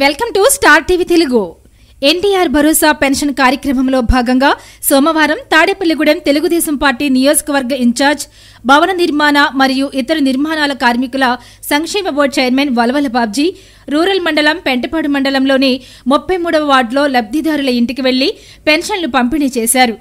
Welcome to star TV Telugu. NTR Bharosa pension కార్యక్రమంలో భాగంగా సోమవారం తాడేపల్లిగూడెం తెలుగుదేశం పార్టీ నియోజకవర్గ ఇన్ఛార్జ్, భవన నిర్మాణ మరియు ఇతర నిర్మాణాల కార్మికుల సంక్షేమ board chairman Valavala Babji rural మండలం పెంటపాడు మండలంలోని 33వ వార్డులో లబ్ధిదారుల ఇంటికి వెళ్లి పెన్షన్లు పంపిణీ చేశారు.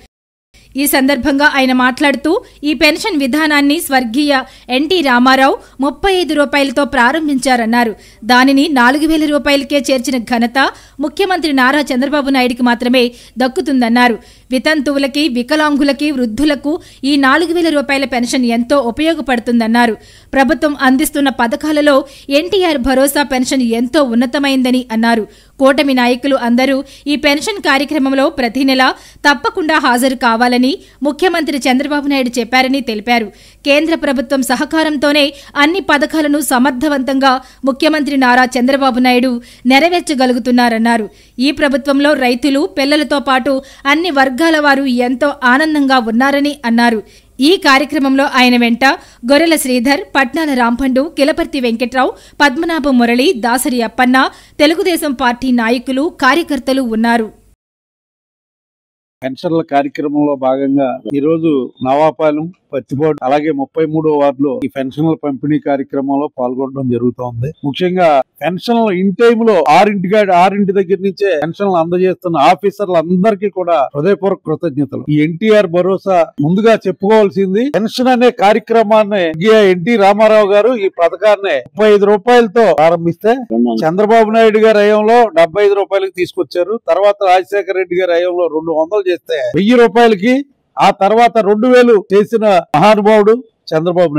ఈ సందర్భంగా ఆయన మాట్లాడుతూ ఈ పెన్షన్ విధానాన్ని స్వర్గీయ ఎన్టీ రామారావు 35 రూపాయలతో ప్రారంభించారన్నారు. దానిని 4000 రూపాయలకే చేర్చిన ఘనత ముఖ్యమంత్రి నారా చంద్రబాబు నాయుడికి మాత్రమే దక్కుతుందన్నారు. వితంతువులకి, వికలాంగులకి, వృద్ధులకు ఈ 4000 రూపాయల పెన్షన్ ఎంతో ఉపయోగపడుతుందన్నారు. ప్రభుత్వం అందిస్తున్న పథకాలలో ఎన్టీఆర్ భరోసా పెన్షన్ ఎంతో ఉన్నతమైందని అన్నారు. కూటమి నాయకులు అందరూ ఈ పెన్షన్ కార్యక్రమంలో ప్రతి నెల తప్పకుండా హాజరు కావాలని ముఖ్యమంత్రి చంద్రబాబు నాయుడు చెప్పారని తెలిపారు. కేంద్ర ప్రభుత్వం సహకారంతోనే అన్ని పథకాలను సమర్థవంతంగా ముఖ్యమంత్రి నారా చంద్రబాబు నాయుడు నెరవేర్చగలుగుతున్నారన్నారు. ఈ ప్రభుత్వంలో రైతులు, పిల్లలతో పాటు అన్ని వర్గాల వారు ఎంతో ఆనందంగా ఉన్నారని అన్నారు. ఈ కార్యక్రమంలో ఆయన వెంట గొర్రెల శ్రీధర్, పట్నాల రాంపండు, కిలపర్తి వెంకట్రావు, పద్మనాభ మురళి, దాసరి అప్పన్న, తెలుగుదేశం పార్టీ నాయకులు, కార్యకర్తలు ఉన్నారు. పెన్షన్ల కార్యక్రమంలో భాగంగా ఈరోజు నవాపాలెం, పత్తిపాడు అలాగే 33వ వార్డులో ఈ పెన్షన్ల పంపిణీ కార్యక్రమంలో పాల్గొనడం జరుగుతోంది. ముఖ్యంగా పెన్షన్లు ఇన్ టైమ్ లో 6 దగ్గర నుంచే పెన్షన్లు అందజేస్తున్న ఆఫీసర్లందరికీ కూడా హృదయపూర్వక కృతజ్ఞతలు. ఈ ఎన్టీఆర్ భరోసా ముందుగా చెప్పుకోవాల్సింది, పెన్షన్ అనే కార్యక్రమాన్ని ఎన్టీ రామారావు గారు ఈ పథకాన్ని 35 రూపాయలతో ప్రారంభిస్తే చంద్రబాబు నాయుడు గారి హయాంలో 75 రూపాయలకి తీసుకొచ్చారు. తర్వాత రాజశేఖర రెడ్డి గారి హయాంలో 200 చేస్తే 1000 రూపాయలకి, ఆ తర్వాత 2000 చేసిన మహానుభావుడు చంద్రబాబు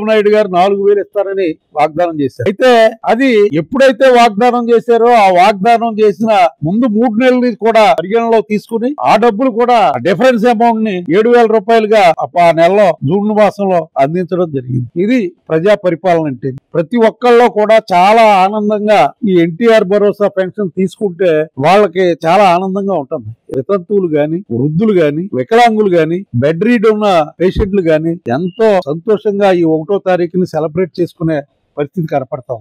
నాయుడు గారు 4000 ఇస్తారని వాగ్దానం చేశారు. అయితే అది ఎప్పుడైతే వాగ్దానం చేశారో ఆ వాగ్దానం చేసిన ముందు 3 నెలలు కూడా పరిగణలో తీసుకుని ఆ డబ్బులు కూడా డిఫరెన్స్ అమౌంట్ ని 7000 రూపాయలుగా ఆ నెలలో జూన్ మాసంలో అందించడం జరిగింది. ఇది ప్రజా పరిపాలన అంటే. ప్రతి ఒక్కళ్ళలో కూడా చాలా ఆనందంగా ఈ ఎన్టీఆర్ భరోసా పెన్షన్ తీసుకుంటే వాళ్ళకి చాలా ఆనందంగా ఉంటుంది. వితంతువులు గాని, వృద్ధులు గాని, వికలాంగులు గాని, బెడ్ రీడ్ ఉన్న పేషెంట్లు గాని ఎంతో సంతోషంగా ఈ 1వ తారీఖుని సెలబ్రేట్ చేసుకునే పరిస్థితి కనపడతాం.